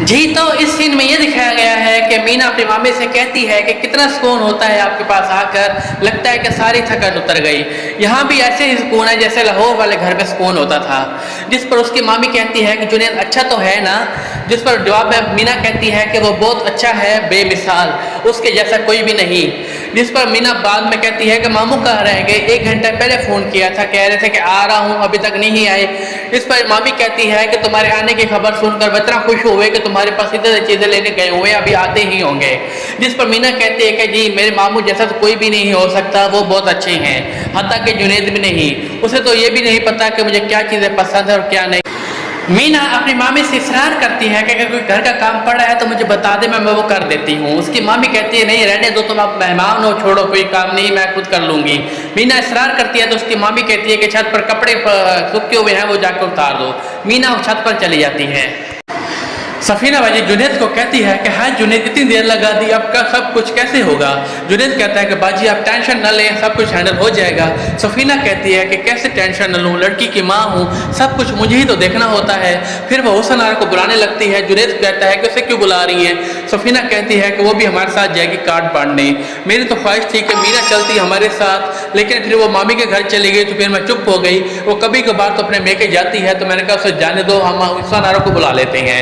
जी, तो इस सीन में ये दिखाया गया है कि मीना अपनी मामी से कहती है कि कितना सुकून होता है आपके पास आकर, लगता है कि सारी थकान उतर गई। यहाँ भी ऐसे ही सुकून है जैसे लाहौर वाले घर में सुकून होता था। जिस पर उसकी मामी कहती है कि जुनैद अच्छा तो है ना, जिस पर जवाब में मीना कहती है कि वो बहुत अच्छा है, बेमिसाल, उसके जैसा कोई भी नहीं। जिस पर मीना बाद में कहती है कि मामू कहाँ रह गए, 1 घंटा पहले फ़ोन किया था, कह रहे थे कि आ रहा हूँ, अभी तक नहीं आए। इस पर मामी कहती है कि तुम्हारे आने की खबर सुनकर इतना खुश हुए कि तुम्हारे पास इतनी चीज़ें लेने गए हुए, अभी आते ही होंगे। जिस पर मीना कहती है कि जी मेरे मामू जैसा तो कोई भी नहीं हो सकता, वो बहुत अच्छे हैं, हत्ता कि जुनैद भी नहीं, उसे तो ये भी नहीं पता कि मुझे क्या चीज़ें पसंद है और क्या नहीं। मीना अपनी मामी से इसरार करती है कि अगर कोई घर का काम पड़ा है तो मुझे बता दे, मैं वो कर देती हूँ। उसकी मामी कहती है नहीं रहने दो, तुम आप मेहमान हो, छोड़ो, कोई काम नहीं, मैं खुद कर लूँगी। मीना इसरार करती है तो उसकी मामी कहती है कि छत पर कपड़े सूखे हुए हैं, वो जाकर उतार दो। मीना उस छत पर चली जाती है। सफीना बाजी जुनैद को कहती है कि हाँ जुनैद, इतनी देर लगा दी, अब का सब कुछ कैसे होगा। जुनैद कहता है कि बाजी आप टेंशन न लें, सब कुछ हैंडल हो जाएगा। सफीना कहती है कि कैसे टेंशन न लूँ, लड़की की माँ हूँ, सब कुछ मुझे ही तो देखना होता है। फिर वह हुसन आरा को बुलाने लगती है। जुनैद कहता है कि उसे क्यों बुला रही है। सफीना कहती है कि वो भी हमारे साथ जाएगी कार्ड बांटने। मेरी तो ख्वाहिश थी कि मीना चलती हमारे साथ, लेकिन फिर वो मामी के घर चली गई तो फिर मैं चुप हो गई। वो कभी कभार तो अपने मेके जाती है, तो मैंने कहा उसे जाने दो, हम हुसन आरा को बुला लेते हैं।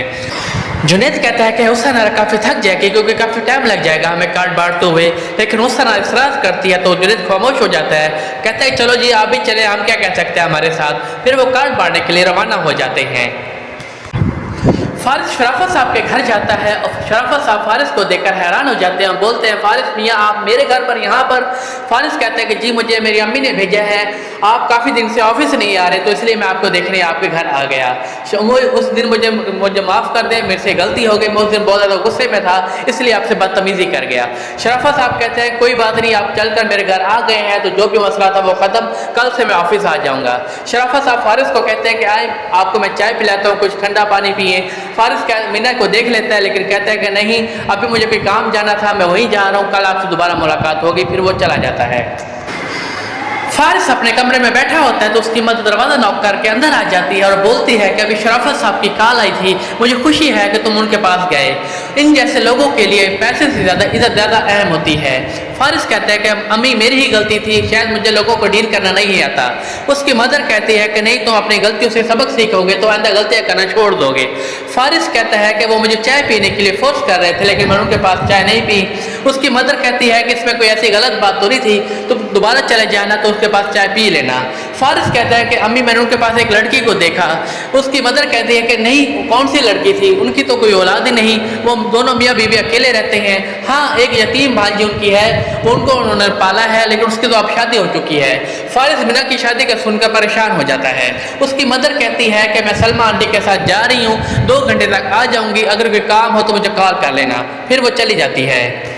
जुनैद कहता है कि हुसन आरा काफ़ी थक जाएगी क्योंकि काफ़ी टाइम लग जाएगा हमें कार्ड बांटते हुए, लेकिन हुसन आरा इसरार करती है तो जुनैद खामोश हो जाता है। कहता है चलो जी आप भी चले, हम क्या कह सकते हैं हमारे साथ। फिर वो कार्ड बांटने के लिए रवाना हो जाते हैं। फारिस शराफत साहब के घर जाता है और शराफत साहब फारिस को देखकर हैरान हो जाते हैं और बोलते हैं फारिस मियाँ आप मेरे घर पर यहाँ पर। फारिस कहते हैं कि जी मुझे मेरी अम्मी ने भेजा है, आप काफ़ी दिन से ऑफिस नहीं आ रहे तो इसलिए मैं आपको देखने आपके घर आ गया। उस दिन मुझे माफ़ कर दें, मेरे से गलती हो गई, मैं उस दिन बहुत ज़्यादा गुस्से में था, इसलिए आपसे बदतमीज़ी कर गया। शराफत साहब कहते हैं कोई बात नहीं, आप चलकर मेरे घर आ गए हैं तो जो भी मसला था वो ख़त्म, कल से मैं ऑफिस आ जाऊँगा। शराफत साहब फारिस को कहते हैं कि आए आपको मैं चाय पिलाता हूँ, कुछ ठंडा पानी पिए। फारिस मीना को देख लेता है लेकिन कहता है कि नहीं, अभी मुझे कोई काम जाना था, मैं वहीं जा रहा हूँ, कल आपसे दोबारा मुलाकात होगी। फिर वो चला जाता है। फारिस अपने कमरे में बैठा होता है तो उसकी मदद दरवाज़ा नॉक करके अंदर आ जाती है और बोलती है कि अभी शराफत साहब की कॉल आई थी, मुझे खुशी है कि तुम उनके पास गए। इन जैसे लोगों के लिए पैसे से ज़्यादा इज़्ज़त ज़्यादा अहम होती है। फारिस कहते हैं कि अम्मी मेरी ही गलती थी, शायद मुझे लोगों को डील करना नहीं आता। उसकी मदर कहती है कि नहीं, तुम अपनी गलतियों से सबक सीखोगे तो आइंदा गलतियाँ करना छोड़ दोगे। फारिस कहता है कि वो मुझे चाय पीने के लिए फोर्स कर रहे थे लेकिन मैंने उनके पास चाय नहीं पी। उसकी मदर कहती है कि इसमें कोई ऐसी गलत बात तो नहीं थी, तुम दोबारा चले जाना तो उसके पास चाय पी लेना। फारिस कहता है कि अम्मी मैंने उनके पास एक लड़की को देखा। उसकी मदर कहती है कि नहीं, कौन सी लड़की थी, उनकी तो कोई औलाद ही नहीं, वो दोनों मियाँ बीवी अकेले रहते हैं। हाँ एक यतीम भांजी उनकी है, उनको उन्होंने पाला है, लेकिन उसकी तो अब शादी हो चुकी है। फारिस मीना की शादी का सुनकर परेशान हो जाता है। उसकी मदर कहती है कि मैं सलमा आंटी के साथ जा रही हूँ, 2 घंटे तक आ जाऊँगी, अगर कोई काम हो तो मुझे कॉल कर लेना। फिर वो चली जाती है।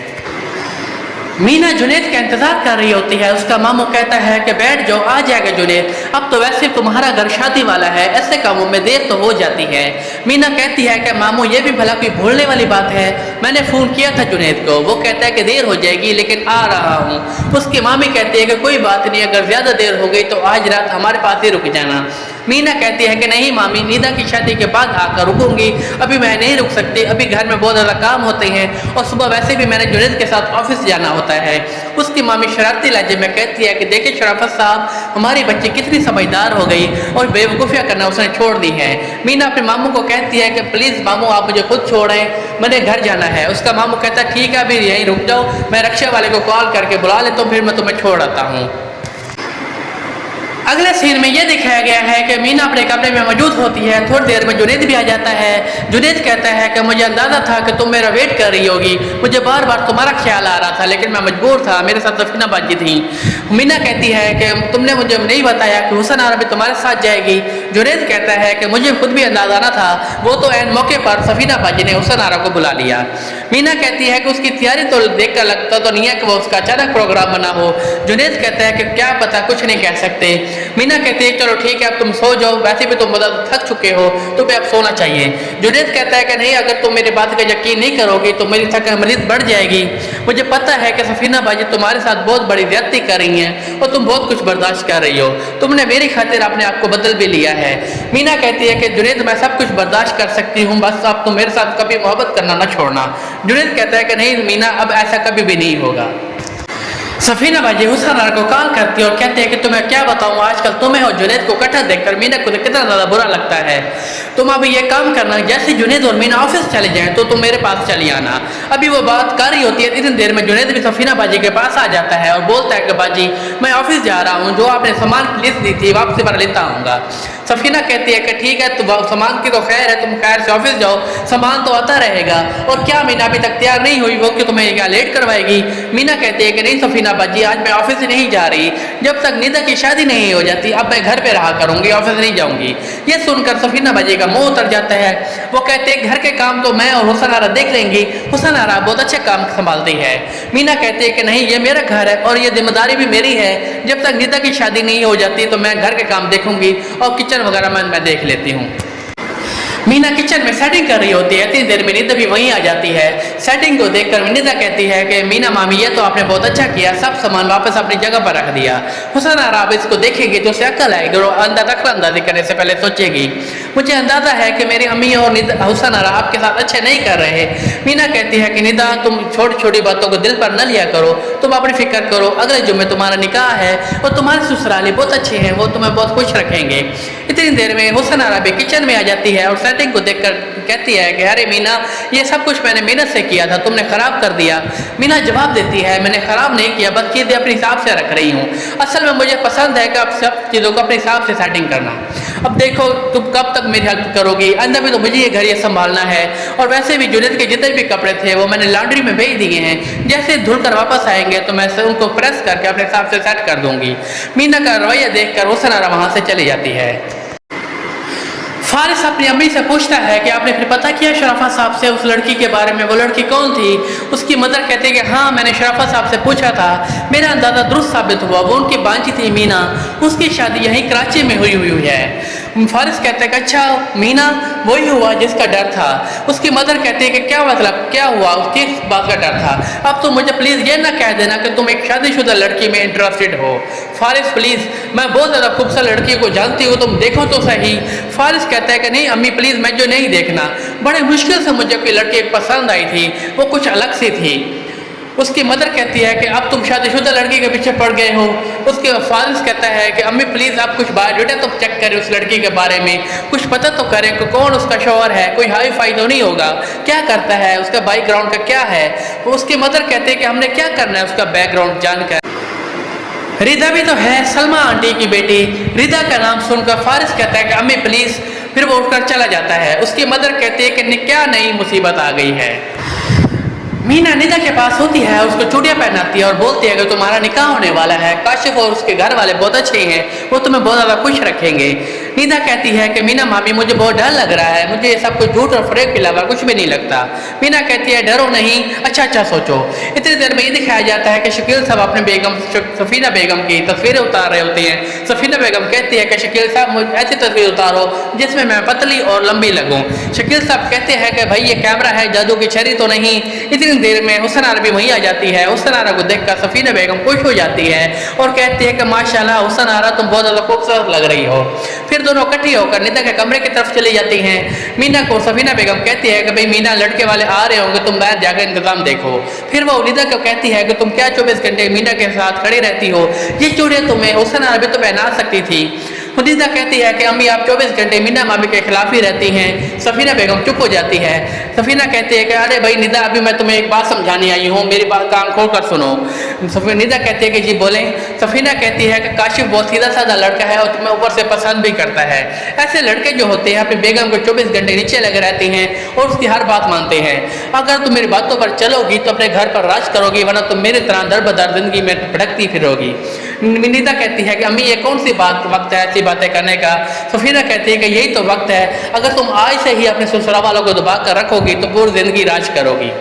मीना जुनैद का इंतजार कर रही होती है। उसका मामू कहता है कि बैठ जाओ, आ जाएगा जुनैद, अब तो वैसे तुम्हारा घर शादी वाला है, ऐसे कामों में देर तो हो जाती है। मीना कहती है कि मामू ये भी भला कोई भूलने वाली बात है, मैंने फ़ोन किया था जुनैद को, वो कहता है कि देर हो जाएगी लेकिन आ रहा हूँ। उसकी मामी कहती है कि कोई बात नहीं, अगर ज़्यादा देर हो गई तो आज रात हमारे पास ही रुक जाना। मीना कहती है कि नहीं मामी, नीदा की शादी के बाद आकर रुकूंगी, अभी मैं नहीं रुक सकती, अभी घर में बहुत ज़्यादा काम होते हैं और सुबह वैसे भी मैंने जुनैद के साथ ऑफिस जाना होता है। उसकी मामी शरारती लहजे में कहती है कि देखिए शराफत साहब, हमारी बच्ची कितनी समझदार हो गई और बेवकूफ़ियाँ करना उसने छोड़ दी है। मीना अपने मामू को कहती है कि प्लीज़ मामू आप मुझे खुद छोड़ें, मैंने घर जाना है। उसका मामू कहता है ठीक है, अभी यहीं रुक जाओ, मैं रिक्शा वाले को कॉल करके बुला लेता हूँ, फिर मैं तुम्हें छोड़ आता हूँ। अगले सीन में यह दिखाया गया है कि मीना अपने कमरे में मौजूद होती है। थोड़ी देर में जुनैद भी आ जाता है। जुनैद कहता है कि मुझे अंदाज़ा था कि तुम मेरा वेट कर रही होगी, मुझे बार बार तुम्हारा ख्याल आ रहा था लेकिन मैं मजबूर था, मेरे साथ सफीना बाजी थी। मीना कहती है कि तुमने मुझे नहीं बताया कि हुसन आरा भी तुम्हारे साथ जाएगी। जुनैद कहता है कि मुझे खुद भी अंदाज़ा ना था, वो तो ऐन मौके पर सफीना बाजी ने हुसन आरा को बुला लिया। मीना कहती है कि उसकी तैयारी तो देख कर लगता तो नहीं है कि वो उसका अचानक प्रोग्राम बना हो। जुनैद कहता है कि क्या पता, कुछ नहीं कह सकते। मीना कहती है चलो ठीक है अब तुम सो जाओ, वैसे भी तुम बहुत थक चुके हो, तुम्हें अब सोना चाहिए। जुनैद कहता है कि नहीं, अगर तुम मेरी बात का यकीन नहीं करोगी तो मेरी थकान मजीद बढ़ जाएगी। मुझे पता है कि सफीना बाजी तुम्हारे साथ बहुत बड़ी ज्यादती कर रही हैं और तुम बहुत कुछ बर्दाश्त कर रही हो, तुमने मेरी खातिर अपने आप को बदल भी लिया है। मीना कहती है कि जुनैद मैं सब कुछ बर्दाश्त कर सकती हूँ, बस अब तुम मेरे साथ कभी मोहब्बत करना ना छोड़ना। जुनैद कहता है कि नहीं मीना, अब ऐसा कभी भी नहीं होगा। सफीना बाजी हुसन आरा को कॉल करती है और कहती है कि तुम्हें क्या बताऊं, आजकल तुम्हें और जुनैद को इकट्ठा देखकर मीना को कितना ज्यादा बुरा लगता है। तुम अभी ये काम करना, जैसे जुनैद और मीना ऑफिस चले जाएं तो तुम मेरे पास चली आना। अभी वो बात कर रही होती है, इतनी देर में जुनैद भी सफीना बाजी के पास आ जाता है और बोलता है कि बाजी मैं ऑफिस जा रहा हूँ, जो आपने सामान की लिस्ट दी थी वापसी पर लेता आऊँगा। सफीना कहती है कि ठीक है, तो सामान की तो खैर है, तुम खैर से ऑफिस जाओ, सामान तो आता रहेगा। और क्या मीना अभी तक तैयार नहीं हुई, वो कि तुम्हें क्या लेट करवाएगी? मीना कहती है कि नहीं सफीना बाजी, आज मैं ऑफिस नहीं जा रही, जब तक निदा की शादी नहीं हो जाती अब मैं घर पे रहा करूंगी, ऑफिस नहीं जाऊंगी। ये सुनकर सफीना बाजी का मुंह उतर जाता है। वो कहते हैं घर के काम तो मैं और हुसन आरा देख लेंगी, हुसन आरा बहुत अच्छे काम संभालती है। मीना कहती है कि नहीं, ये मेरा घर है और ये जिम्मेदारी भी मेरी है, जब तक निदा की शादी नहीं हो जाती तो मैं घर के काम देखूंगी और किचन वगैरह मैं देख लेती हूँ। मीना किचन में सेटिंग कर रही होती है, इतनी देर में निदा भी वहीं आ जाती है। सेटिंग को देखकर निदा कहती है कि मीना मामी ये तो आपने बहुत अच्छा किया, सब सामान वापस अपनी जगह पर रख दिया। हुसन आरा अब इसको देखेगी तो उसे अक्ल आएगी और अंदाजी करने से पहले सोचेगी मुझे अंदाजा है कि मेरी अम्मी और हुसन आरा आपके साथ अच्छे नहीं कर रहे। मीना कहती है कि निदा तुम छोटी छोटी बातों को दिल पर न लिया करो, तुम अपनी फिक्र करो, अगले जुम्मे तुम्हारा निकाह है और तुम्हारे ससुराली बहुत अच्छे हैं, वो तुम्हें बहुत खुश रखेंगे। इतनी देर में हुसन आरा भी किचन में आ जाती है और सेटिंग को देखकर कहती है कि अरे मीना, ये सब कुछ मैंने मेहनत से किया था, तुमने खराब कर दिया। मीना जवाब देती है मैंने खराब नहीं किया, बस चीजें अपने हिसाब से रख रही हूँ। असल में मुझे पसंद है कि आप सब चीजों को अपने हिसाब से सेटिंग करना। अब देखो तुम कब तक मेरी हेल्प करोगी, अंदर में तो मुझे ये घर ये संभालना है। और वैसे भी जुनैद के जितने भी कपड़े थे वो मैंने लॉन्ड्री में भेज दिए हैं, जैसे धुल कर वापस आएंगे तो मैं उनको प्रेस करके अपने हिसाब से सेट कर दूंगी। मीना का रवैया देखकर हुसन आरा वहां से चली जाती है। फारिस अपनी अम्मी से पूछता है कि आपने फिर पता किया शराफा साहब से उस लड़की के बारे में, वो लड़की कौन थी? उसकी मदर कहते हैं कि हाँ मैंने शराफा साहब से पूछा था, मेरा अंदाजा दुरुस्त साबित हुआ, वो उनकी बांची थी मीना, उसकी शादी यहीं कराची में हुई है। फारिस कहते हैं कि अच्छा मीना वही हुआ जिसका डर था। उसकी मदर कहती है कि क्या मतलब, क्या हुआ, किस बात का डर था? अब तो मुझे प्लीज ये ना कह देना कि तुम एक शादीशुदा लड़की में इंटरेस्टेड हो। फारिस प्लीज, मैं बहुत ज्यादा खूबसूरत लड़की को जानती हूँ, तुम देखो तो सही। फारिस कहता है कि नहीं अम्मी प्लीज, मैं जो नहीं देखना, बड़े मुश्किल से मुझे कोई लड़की पसंद आई थी, वो कुछ अलग सी थी। उसकी मदर कहती है कि अब तुम शादीशुदा लड़की के पीछे पड़ गए हो। उसके फारिस कहता है कि अम्मी प्लीज आप कुछ बायोडाटा तो चेक करें उस लड़की के बारे में, कुछ पता तो करें कि कौन उसका शौहर है, कोई हाई फाई तो नहीं होगा, क्या करता है, उसका बैकग्राउंड का क्या है। तो उसकी मदर कहती है कि हमने क्या करना है उसका बैकग्राउंड जानकर। रिदा भी तो है, सलमा आंटी की बेटी। रिदा का नाम सुनकर फारिस कहता है कि अम्मी प्लीज, फिर वो उठकर चला जाता है। उसकी मदर कहती है कि क्या नई मुसीबत आ गई है। मीना निदा के पास होती है, उसको चूड़ियां पहनाती है और बोलती है कि तुम्हारा निकाह होने वाला है, काशिफ और उसके घर वाले बहुत अच्छे हैं, वो तुम्हें बहुत ज्यादा खुश रखेंगे। निदा कहती है कि मीना मामी मुझे बहुत डर लग रहा है, मुझे ये सब कुछ झूठ और फरेब के अलावा कुछ भी नहीं लगता। मीना कहती है डरो नहीं, अच्छा सोचो। इतनी देर में ये दिखाया जाता है कि शकील साहब अपने बेगम सफीना बेगम की तस्वीरें उतार रहे होते हैं। सफीना बेगम कहती है कि शकील साहब मुझे ऐसी तस्वीर उतारो जिसमें मैं पतली और लंबी लगूं। शकील साहब कहते हैं कि भाई ये कैमरा है, जादू की छड़ी तो नहीं। इतनी देर में हुसन आरा भी वहीं आ जाती है। हुसन आरा को देखकर सफीना बेगम खुश हो जाती है और कहती है कि माशाल्लाह हुसन आरा तुम बहुत ज्यादा खूबसूरत लग रही हो। फिर दोनों इकट्ठी होकर निदा के कमरे की तरफ चली जाती हैं। मीना को सफीना बेगम कहती है कि भाई मीना लड़के वाले आ रहे होंगे, तुम बाहर जाकर इंतजाम देखो। फिर वो निदा को कहती है कि तुम क्या 24 घंटे मीना के साथ खड़ी रहती हो, ये चूड़ियां तुम्हें हुसन आरा भी तो पहना सकती थी। निदा कहती है कि अम्मी आप 24 घंटे मीना मामी के खिलाफ ही रहती हैं। सफीना बेगम चुप हो जाती है। सफीना कहती है कि अरे भाई निदा, अभी मैं तुम्हें एक बात समझाने आई हूँ, मेरी बात कान खोल कर सुनो। निदा कहती है कि जी बोलें। सफीना कहती है कि काशिफ बहुत सीधा साधा लड़का है और तुम्हें ऊपर से पसंद भी करता है। ऐसे लड़के जो होते हैं अपनी बेगम को 24 घंटे नीचे लगे रहते हैं और उसकी हर बात मानते हैं। अगर तुम मेरी बातों पर चलोगी तो अपने घर पर राज करोगी, वरना तुम मेरी तरह दर बदर जिंदगी में भटकती फिरोगी। निदा कहती है कि अम्मी ये कौन सी वक्त है ऐसी बातें करने का। सफीना कहती है कि यही तो वक्त है, अगर तुम आज से ही अपने ससुराल वालों को दबा कर रखोगी तो पूरी जिंदगी राज करोगी।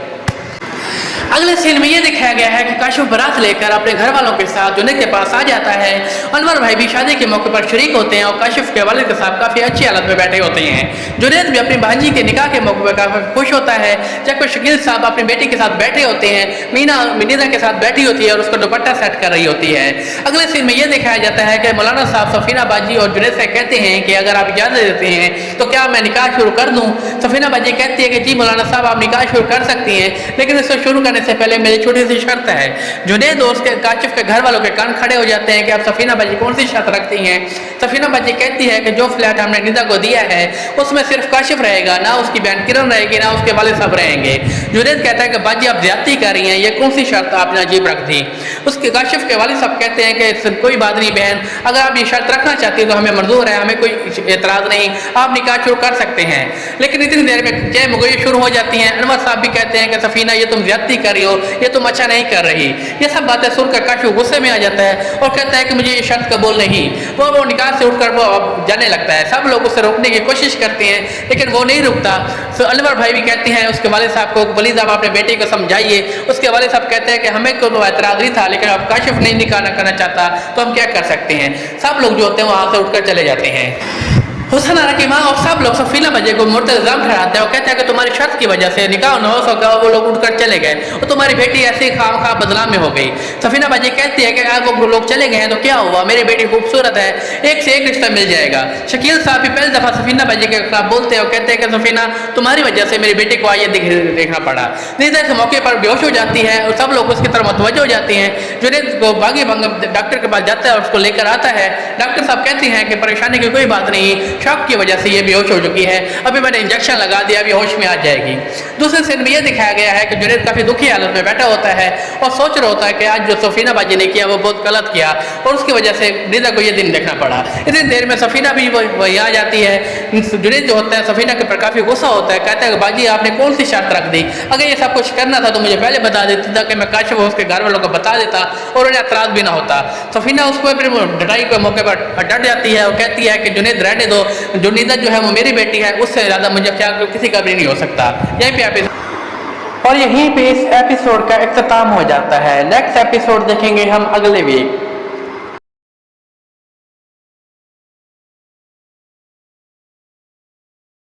अगले सीन में ये दिखाया गया है कि काशिफ बारात लेकर अपने घर वालों के साथ जुनैद के पास आ जाता है। अनवर भाई भी शादी के मौके पर शरीक होते हैं और काशिफ के वालिद के साथ काफी अच्छी हालत में बैठे होते हैं। जुनैद भी अपनी भांजी के निकाह के मौके पर काफी खुश होता है। जब शकील साहब अपनी बेटी के साथ बैठे होते हैं, मीना मिनीदा के साथ बैठी होती है और उसका दुपट्टा सेट कर रही होती है। अगले सीन में यह दिखाया जाता है कि मौलाना साहब सफीना बाजी और जुनैद से कहते हैं कि अगर आप इजाजत देते हैं तो क्या मैं निकाह शुरू कर दूं। सफीना बाजी कहती है कि जी मौलाना साहब आप निकाह शुरू कर सकती हैं, लेकिन इसको शुरू करने से पहले मेरी छोटी सी शर्त है। जुनैद और उसके काशिफ के घर वालों के कान खड़े हो जाते हैं कि आप सफीना बाजी कौन सी शर्त रखती हैं। सफीना बाजी कहती है कि जो फ्लैट हमने निदा को दिया है उसमें सिर्फ काशिफ रहेगा, ना उसकी बहन किरण रहेगी, ना उसके वाले साहब रहेंगे। जुनैद कहता है कि बाजी आप ज्यादती कर रही हैं, ये कौन सी शर्त आपने अजीब रख दी। उसके काशिफ के वाले साहब कहते हैं कि कोई बात नहीं बहन, अगर आप ये शर्त रखना चाहती है तो हमें मंजूर है, हमें कोई एतराज नहीं, आप निकाह शुरू कर सकते हैं। लेकिन इतनी देर में जय मुगैया शुरू हो जाती हैं। अनवर साहब भी कहते हैं कि सफीना ये तुम ज्यादती कर रही हो, ये तुम अच्छा नहीं कर रही। ये सब बातें सुनकर काशिफ गुस्से में आ जाता है और कहता है कि मुझे ये शर्त कबूल नहीं। वो निकाह से उठकर वो जाने लगता है। सब लोग उसे रोकने की कोशिश करते हैं लेकिन वो नहीं रुकता। तो अनवर भाई भी कहते हैं उसके वाले साहब को, वलीद आप अपने बेटे को समझाइए। उसके वाले साहब कहते हैं कि हमें को तो एतराज नहीं था, लेकिन अब काशिफ नहीं निकाह करना चाहता तो हम क्या कर सकते हैं। सब लोग जो होते हैं वहां से उठकर चले जाते हैं। हुसैन आरा की माँ और सब लोग सफीना बाजी को मुर्तद इल्जाम ठहराते हैं और कहते हैं कि तुम्हारी शर्त की वजह से निकाह न हो सका। वो लोग उठकर चले गए और तुम्हारी बेटी ऐसे ही खाम खा बदनाम में हो गई। सफीना बाजी कहती है कि अगर वो लोग चले गए हैं तो क्या हुआ, मेरी बेटी खूबसूरत है, एक से एक रिश्ता मिल जाएगा। शकील साहब भी पहली दफा सफीना बाजी के खिलाफ बोलते हैं और कहते हैं कि सफीना तुम्हारी वजह से मेरी बेटी को आइए देखना पड़ा। निदा इस मौके पर बेहोश हो जाती है और सब लोग उसकी तरफ मुतवज्जो हो जाते हैं। जुनैद को बागी बंग डॉक्टर के पास जाता है और उसको लेकर आता है। डॉक्टर साहब कहते हैं कि परेशानी की कोई बात नहीं, शॉक की वजह से ये बेहोश हो चुकी है, अभी मैंने इंजेक्शन लगा दिया, अभी होश में आ जाएगी। दूसरे सीन में यह दिखाया गया है कि जुनैद काफी दुखी हालत में बैठा होता है और सोच रहा होता है कि आज जो सफीना बाजी ने किया वो बहुत गलत किया और उसकी वजह से निदा को ये दिन देखना पड़ा। इतनी देर में सफीना भी वही आ जाती है। जुनैद जो होता है सफीना के ऊपर काफी गुस्सा होता है, कहता है कि बाजी आपने कौन सी शर्त रख दी, अगर ये सब कुछ करना था तो मुझे पहले बता देती ताकि मैं काशिफ उसके घर वालों को बता देता और उन्हें एतराज भी ना होता। सफीना उसको फिर लड़ाई के मौके पर डट जाती है और कहती है कि जुनैद रहने दो, जुनैदा जो है वो मेरी बेटी है, उससे ज्यादा मुझे क्या किसी का भी नहीं हो सकता। यहीं पे और यहीं पे इस एपिसोड का इख्तिताम हो जाता है। नेक्स्ट एपिसोड देखेंगे हम अगले वीक।